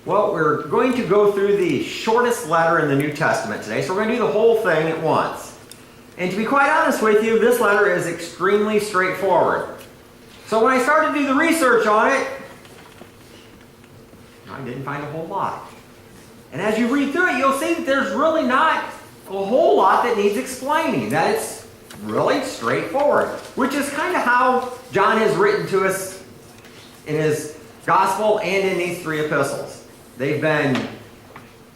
Well, we're going to go through the shortest letter in the New Testament today, so we're going to do the whole thing at once. And to be quite honest with you, this letter is extremely straightforward. So when I started to do the research on it, I didn't find a whole lot. And as you read through it, you'll see that there's really not a whole lot that needs explaining, that it's really straightforward, which is kind of how John has written to us in his gospel and in these three epistles. They've been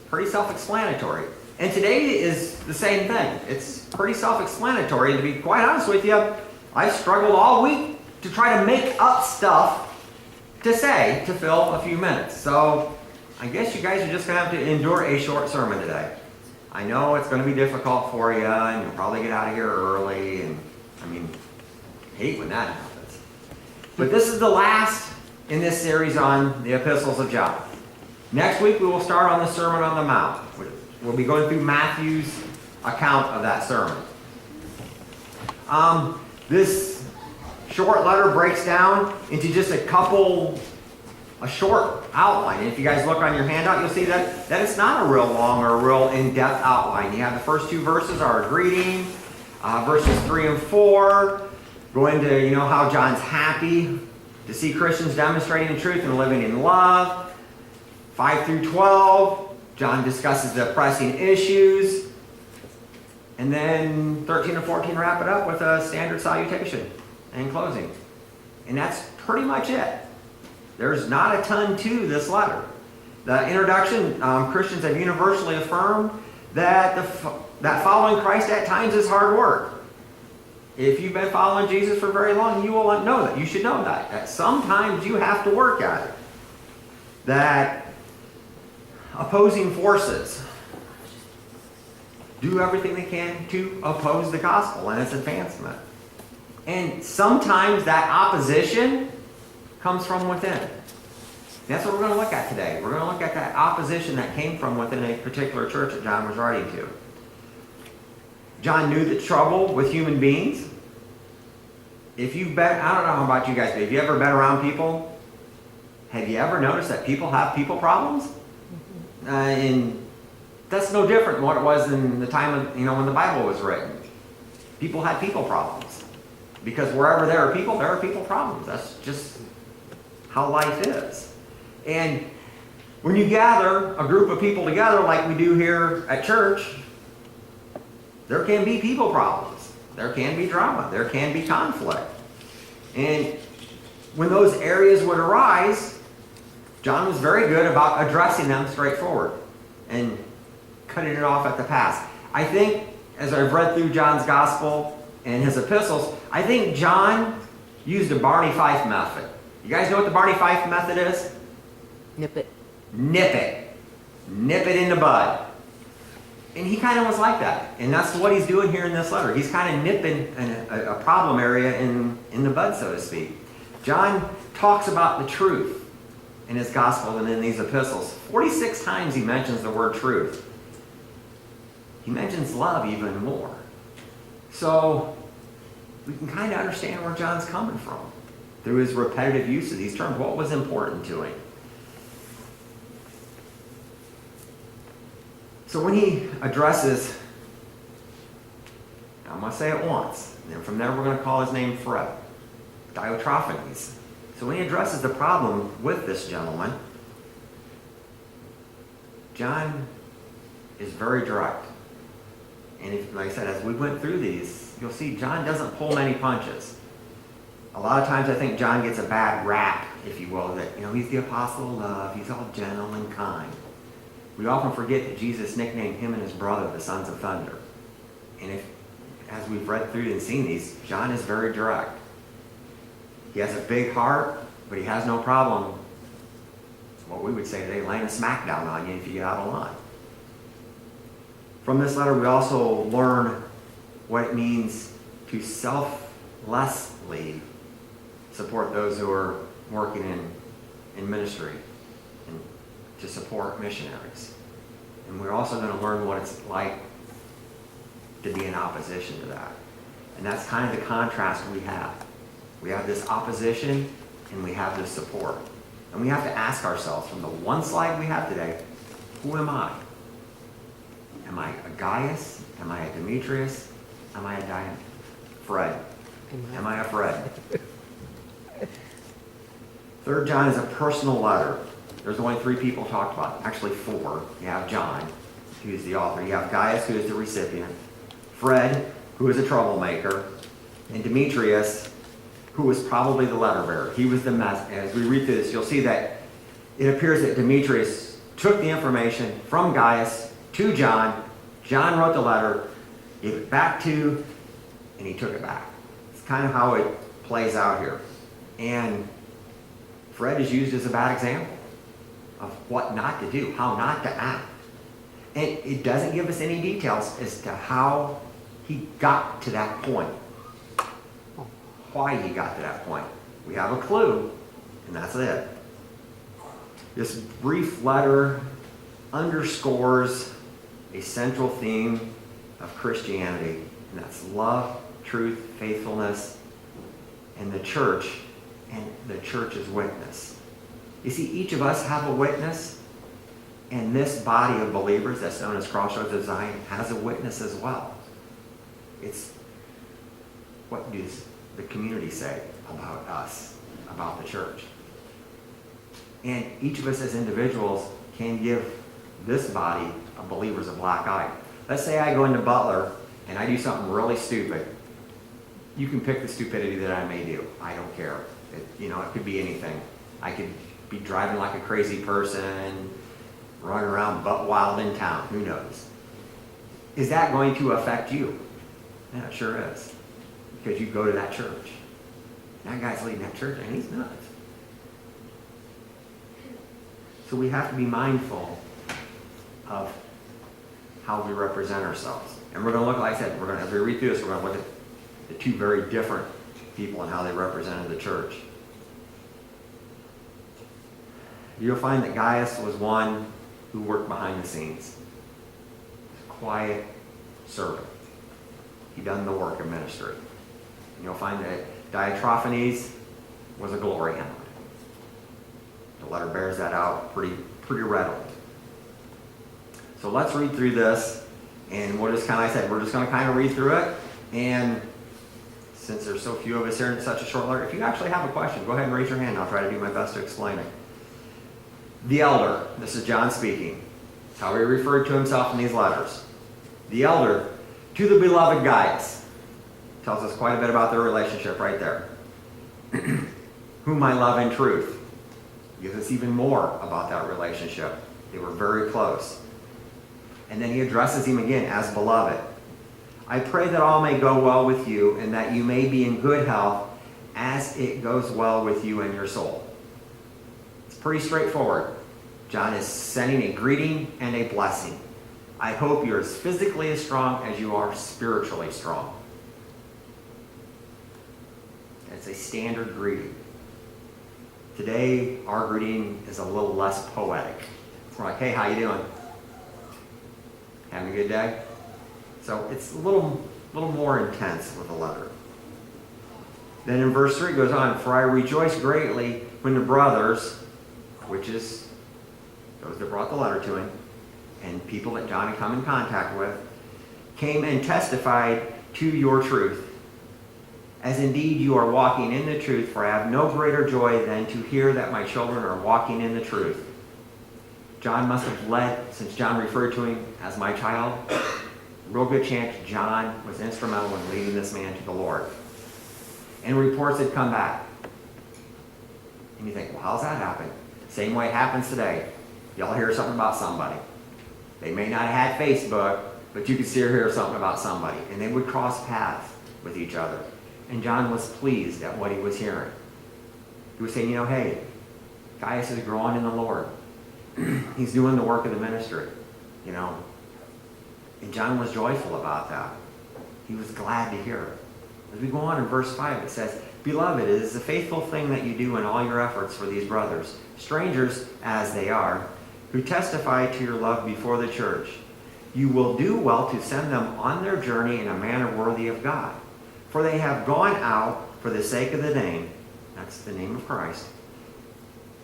pretty self-explanatory. And today is the same thing. It's pretty self-explanatory. To be quite honest with you, I've struggled all week to try to make up stuff to say to fill a few minutes. So I guess you guys are just going to have to endure a short sermon today. I know it's going to be difficult for you, and you'll probably get out of here early, and I hate when that happens. But this is the last in this series on the epistles of John. Next week we will start on the Sermon on the Mount. We'll be going through Matthew's account of that sermon. This short letter breaks down into just a short outline. And if you guys look on your handout, you'll see that it's not a real long or a real in-depth outline. You have the first two verses are a greeting, verses 3 and 4, go into how John's happy to see Christians demonstrating the truth and living in love. 5 through 12, John discusses the pressing issues. And then 13 and 14 wrap it up with a standard salutation and closing. And that's pretty much it. There's not a ton to this letter. The introduction, Christians have universally affirmed that following Christ at times is hard work. If you've been following Jesus for very long, you will know that. You should know that sometimes you have to work at it. That opposing forces do everything they can to oppose the gospel and its advancement. And sometimes that opposition comes from within. That's what we're going to look at today. We're going to look at that opposition that came from within a particular church that John was writing to. John knew the trouble with human beings. If you've been, I don't know about you guys, but have you ever been around people? Have you ever noticed that people have people problems? And that's no different than what it was in the time of, when the Bible was written. People had people problems. Because wherever there are people problems. That's just how life is. And when you gather a group of people together like we do here at church, there can be people problems. There can be drama. There can be conflict. And when those areas would arise, John was very good about addressing them straightforward and cutting it off at the pass. I think, as I've read through John's gospel and his epistles, I think John used a Barney Fife method. You guys know what the Barney Fife method is? Nip it. Nip it. Nip it in the bud. And he kind of was like that. And that's what he's doing here in this letter. He's kind of nipping a problem area in the bud, so to speak. John talks about the truth in his gospel and in these epistles. 46 times he mentions the word truth. He mentions love even more. So we can kind of understand where John's coming from through his repetitive use of these terms. What was important to him? So when he addresses, I'm going to say it once, and then from there we're going to call his name forever, Diotrephes. So when he addresses the problem with this gentleman, John is very direct. And like I said, as we went through these, you'll see John doesn't pull many punches. A lot of times I think John gets a bad rap, if you will, that he's the apostle of love, he's all gentle and kind. We often forget that Jesus nicknamed him and his brother the sons of thunder. And as we've read through and seen these, John is very direct. He has a big heart, but he has no problem, what we would say today, laying a smackdown on you if you get out of line. From this letter, we also learn what it means to selflessly support those who are working in ministry and to support missionaries. And we're also going to learn what it's like to be in opposition to that. And that's kind of the contrast we have. We have this opposition and we have this support. And we have to ask ourselves from the one slide we have today, who am I? Am I a Gaius? Am I a Demetrius? Am I a Fred? Am I a Fred? 3 John is a personal letter. There's only 3 people talked about, actually 4. You have John, who is the author. You have Gaius, who is the recipient. Fred, who is a troublemaker. And Demetrius, who was probably the letter bearer. He was the as we read through this, you'll see that it appears that Demetrius took the information from Gaius to John. John wrote the letter, gave it back to, and he took it back. It's kind of how it plays out here. And Fred is used as a bad example of what not to do, how not to act. And it doesn't give us any details as to how he got to that point, why he got to that point. We have a clue, and that's it. This brief letter underscores a central theme of Christianity, and that's love, truth, faithfulness, and the church, and the church's witness. You see, each of us have a witness, and this body of believers that's known as Crossroads of Zion has a witness as well. It's what does the community say about us, about the church? And each of us as individuals can give this body of believers a black eye. Let's say I go into Butler and I do something really stupid. You can pick the stupidity that I may do. I don't care. It could be anything. I could be driving like a crazy person, running around butt wild in town. Who knows? Is that going to affect you? Yeah, it sure is. Because you go to that church. That guy's leading that church and he's nuts. So we have to be mindful of how we represent ourselves. And we're going to look, like I said, as we read through this, we're going to look at the 2 very different people and how they represented the church. You'll find that Gaius was one who worked behind the scenes. A quiet servant. He done the work of ministry. And you'll find that Diotrephes was a glory hound. The letter bears that out pretty readily. So let's read through this, and we're just we're just going to kind of read through it. And since there's so few of us here in such a short letter, if you actually have a question, go ahead and raise your hand. I'll try to do my best to explain it. The elder, this is John speaking. It's how he referred to himself in these letters. The elder, to the beloved Gaius, tells us quite a bit about their relationship right there. Whom I love in truth. Gives us even more about that relationship. They were very close. And then he addresses him again as beloved. I pray that all may go well with you and that you may be in good health as it goes well with you and your soul. It's pretty straightforward. John is sending a greeting and a blessing. I hope you're as physically as strong as you are spiritually strong. It's a standard greeting. Today, our greeting is a little less poetic. We're like, hey, how you doing? Having a good day? So it's a little more intense with the letter. Then in verse 3 it goes on, for I rejoice greatly when the brothers, which is those that brought the letter to him, and people that John had come in contact with, came and testified to your truth. As indeed you are walking in the truth, for I have no greater joy than to hear that my children are walking in the truth. John must have led, since John referred to him as my child, real good chance John was instrumental in leading this man to the Lord. And reports had come back. And you think, well, how's that happen? Same way it happens today. Y'all hear something about somebody. They may not have had Facebook, but you could still hear something about somebody. And they would cross paths with each other. And John was pleased at what he was hearing. He was saying, hey, Gaius is growing in the Lord. He's doing the work of the ministry, And John was joyful about that. He was glad to hear it. As we go on in verse 5, it says, Beloved, it is a faithful thing that you do in all your efforts for these brothers, strangers as they are, who testify to your love before the church. You will do well to send them on their journey in a manner worthy of God. For they have gone out for the sake of the name, that's the name of Christ,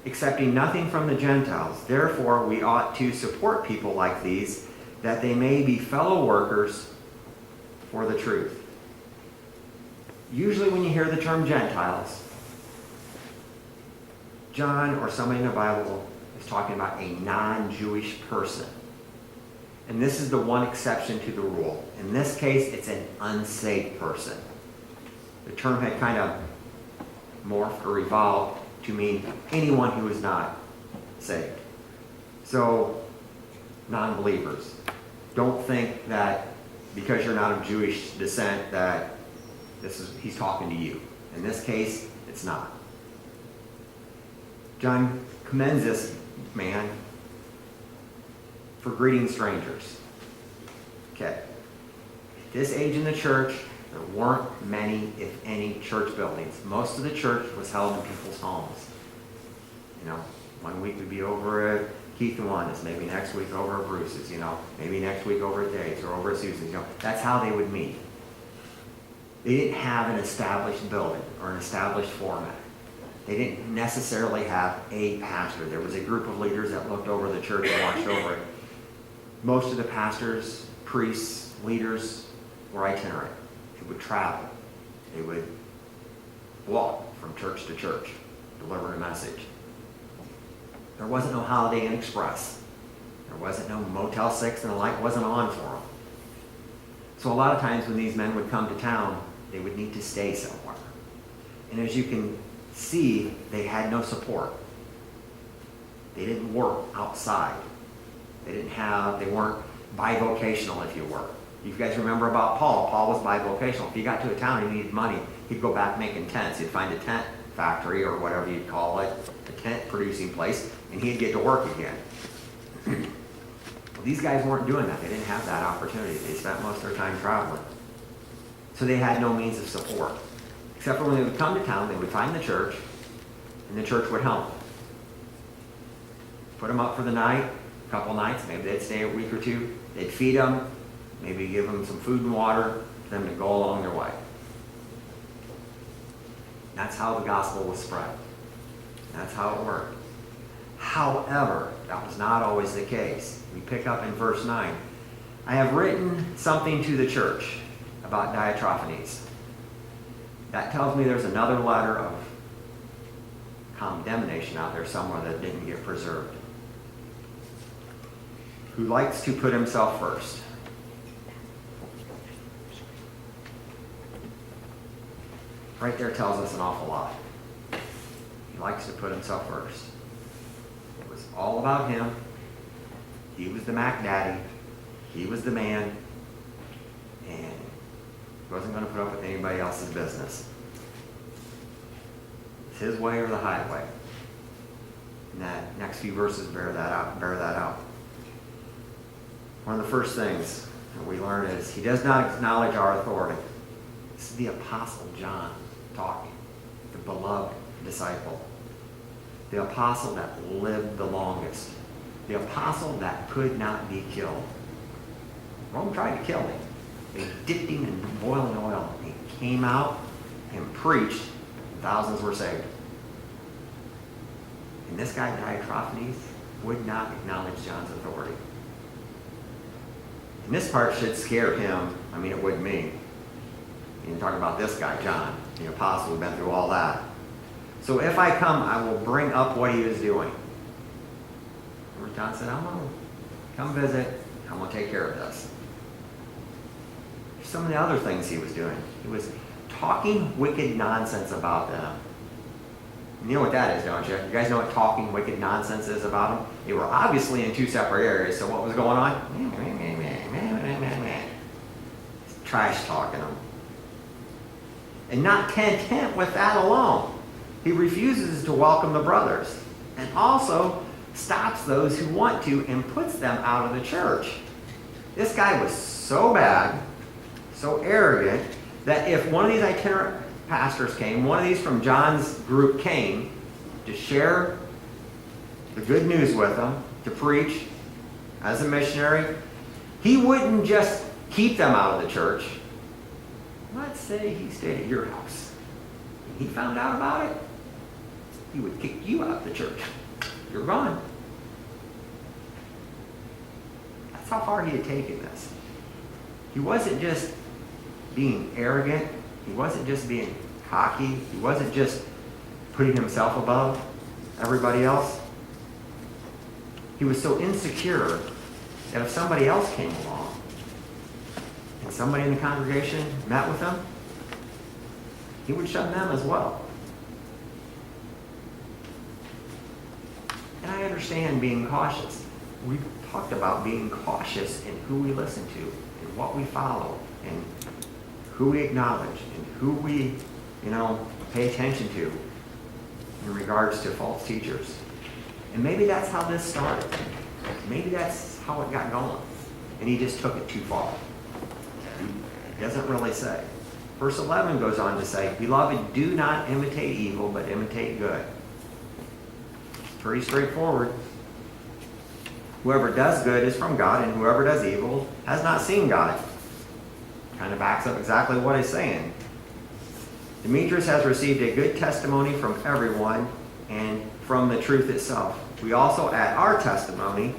accepting nothing from the Gentiles. Therefore, we ought to support people like these, that they may be fellow workers for the truth. Usually when you hear the term Gentiles, John or somebody in the Bible is talking about a non-Jewish person. And this is the one exception to the rule. In this case, it's an unsaved person. The term had kind of morphed or evolved to mean anyone who is not saved. So, non-believers. Don't think that because you're not of Jewish descent that he's talking to you. In this case, it's not. John commends this man for greeting strangers. Okay. At this age in the church, there weren't many, if any, church buildings. Most of the church was held in people's homes. You know, one week we'd be over at Keith and Wanda's, maybe next week over at Bruce's, you know, maybe next week over at Dave's or over at Susan's. You know, that's how they would meet. They didn't have an established building or an established format. They didn't necessarily have a pastor. There was a group of leaders that looked over the church and watched over it. Most of the pastors, priests, leaders were itinerant. They would travel. They would walk from church to church, delivering a message. There wasn't no Holiday Inn Express. There wasn't no Motel 6, and the light wasn't on for them. So a lot of times when these men would come to town, they would need to stay somewhere. And as you can see, they had no support. They didn't work outside. They weren't bivocational, if you were. You guys remember about Paul? Paul was bivocational. If he got to a town and he needed money, he'd go back making tents. He'd find a tent factory or whatever you'd call it, a tent producing place, and he'd get to work again. Well, these guys weren't doing that. They didn't have that opportunity. They spent most of their time traveling. So they had no means of support. Except for when they would come to town, they would find the church, and the church would help them. Put them up for the night, a couple nights, maybe they'd stay a week or two. They'd feed them, maybe give them some food and water for them to go along their way. That's how the gospel was spread. That's how it worked. However, that was not always the case. We pick up in verse 9. I have written something to the church about Diotrephes. That tells me there's another letter of condemnation out there somewhere that didn't get preserved. Who likes to put himself first. Right there tells us an awful lot. He likes to put himself first. It was all about him. He was the Mac Daddy. He was the man. And he wasn't going to put up with anybody else's business. It's his way or the highway. And that next few verses bear that out. One of the first things that we learn is he does not acknowledge our authority. This is the Apostle John talking, the beloved disciple, the apostle that lived the longest, the apostle that could not be killed. Rome tried to kill him. They dipped him in boiling oil. He came out and preached, and thousands were saved. And this guy, Diotrephes, would not acknowledge John's authority. And this part should scare him. I mean, it would me. You're talking about this guy, John, the apostle who'd been through all that. So if I come, I will bring up what he was doing. Remember John said, I'm going to come visit. I'm going to take care of this. Some of the other things he was doing. He was talking wicked nonsense about them. You know what that is, don't you? You guys know what talking wicked nonsense is about them? They were obviously in two separate areas, so what was going on? Trash talking them. And not content with that alone, he refuses to welcome the brothers and also stops those who want to and puts them out of the church. This guy was so bad, so arrogant, that if one of these itinerant pastors came, one of these from John's group came to share the good news with them, to preach as a missionary, he wouldn't just keep them out of the church. Let's say he stayed at your house. He found out about it. he would kick you out of the church. You're gone. That's how far he had taken this. He wasn't just being arrogant. He wasn't just being cocky. He wasn't just putting himself above everybody else. He was so insecure that if somebody else came along and somebody in the congregation met with him, he would shun them as well. And I understand being cautious. We talked about being cautious in who we listen to, and what we follow, and who we acknowledge, and who we, pay attention to in regards to false teachers. And maybe that's how this started. Maybe that's how it got going. And he just took it too far. He doesn't really say. Verse 11 goes on to say, "Beloved, do not imitate evil, but imitate good." It's pretty straightforward. Whoever does good is from God, and whoever does evil has not seen God. Kind of backs up exactly what he's saying. Demetrius has received a good testimony from everyone and from the truth itself. We also add our testimony,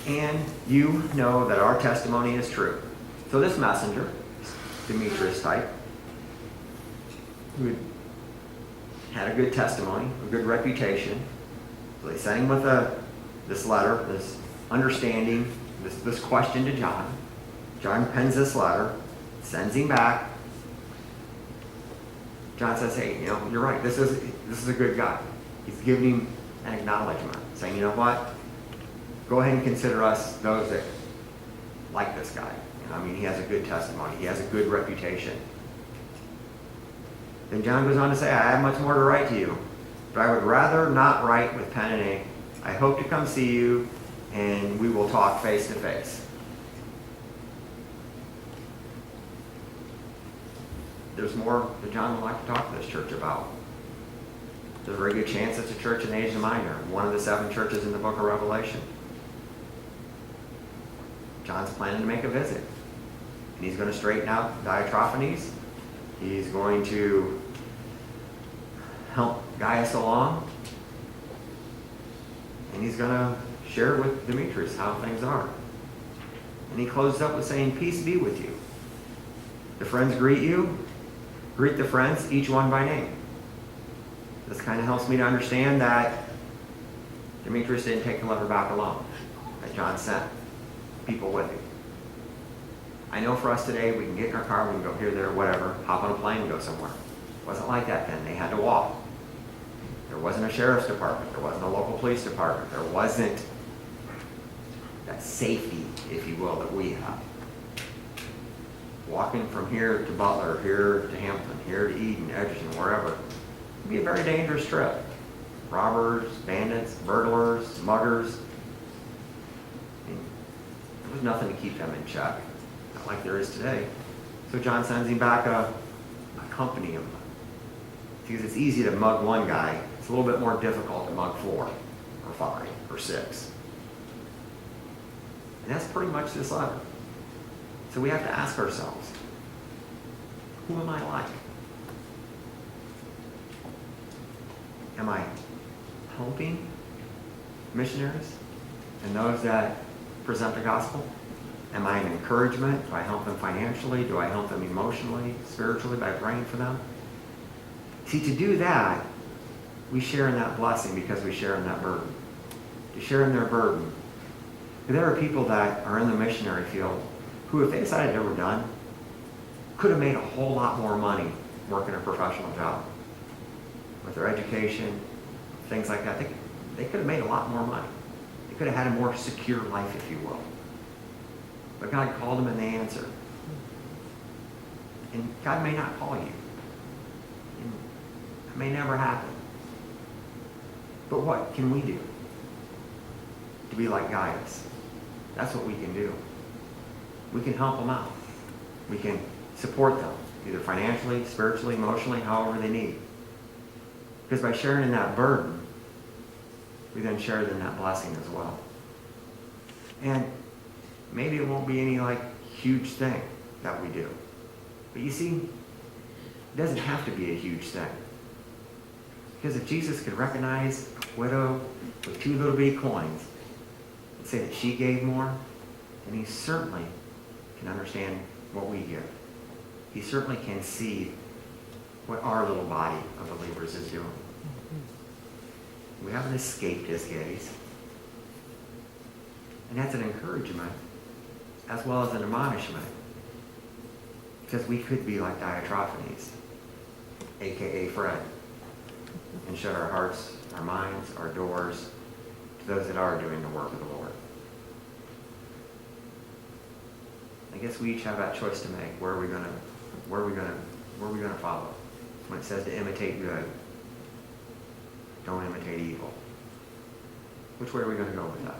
and you know that our testimony is true. So this messenger, Demetrius type, who had a good testimony, a good reputation, so they sent him with this letter, this understanding, this question to John. John pens this letter, sends him back. John says, "Hey, you're right. This is a good guy." He's giving him an acknowledgement, saying, "You know what? Go ahead and consider us those that like this guy. He has a good testimony. He has a good reputation." Then John goes on to say, "I have much more to write to you, but I would rather not write with pen and ink. I hope to come see you, and we will talk face to face." There's more that John would like to talk to this church about. There's a very good chance it's a church in Asia Minor, one of the 7 churches in the book of Revelation. John's planning to make a visit. And he's going to straighten out Diotrephes. He's going to help Gaius along. And he's going to share with Demetrius how things are. And he closes up with saying, "Peace be with you. The friends greet you. Greet the friends, each one by name." This kind of helps me to understand that Demetrius didn't take the letter back alone, that John sent people with him. I know for us today, we can get in our car, we can go here, there, whatever, hop on a plane and go somewhere. It wasn't like that then. They had to walk. There wasn't a sheriff's department. There wasn't a local police department. There wasn't that safety, if you will, that we have. Walking from here to Butler, here to Hampton, here to Eden, Edgerton, wherever, it'd be a very dangerous trip. Robbers, bandits, burglars, muggers. There was nothing to keep them in check, not like there is today. So John sends him back a company of them. Because it's easy to mug one guy. It's a little bit more difficult to mug 4 or 5 or 6. And that's pretty much this letter. So we have to ask ourselves, who am I like? Am I helping missionaries and those that present the gospel? Am I an encouragement? Do I help them financially? Do I help them emotionally, spiritually, by praying for them? See, to do that, we share in that blessing because we share in that burden. To share in their burden. There are people that are in the missionary field who, if they decided they were done, could have made a whole lot more money working a professional job. With their education, things like that, they could have made a lot more money. They could have had a more secure life, if you will. But God called them and they answered. And God may not call you. It may never happen. But what can we do to be like Gaius? That's what we can do. We can help them out. We can support them, either financially, spiritually, emotionally, however they need. Because by sharing in that burden, we then share in that blessing as well. And maybe it won't be any huge thing that we do. But you see, it doesn't have to be a huge thing. Because if Jesus could recognize a widow with 2 little bitty coins and say that she gave more, then he certainly can understand what we give. He certainly can see what our little body of believers is doing. We haven't escaped his gaze. And that's an encouragement as well as an admonishment. Because we could be like Diotrephes, a.k.a. Fred, and shut our hearts, our minds, our doors to those that are doing the work of the Lord. I guess we each have that choice to make. Where are we gonna follow? When it says to imitate good, don't imitate evil. Which way are we going to go with that?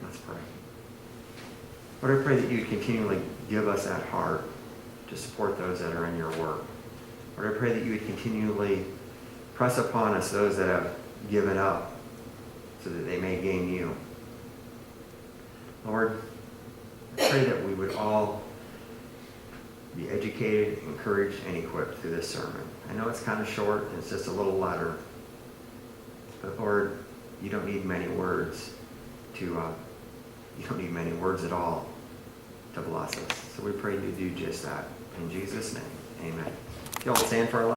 Let's pray. Lord, I pray that you would continually give us that heart to support those that are in your work. Lord, I pray that you would continually press upon us those that have given up so that they may gain you. Lord, I pray that we would all be educated, encouraged, and equipped through this sermon. I know it's kind of short, and it's just a little letter. But Lord, you don't need many words at all to bless us. So we pray you do just that. In Jesus' name, amen. If you'll stand for our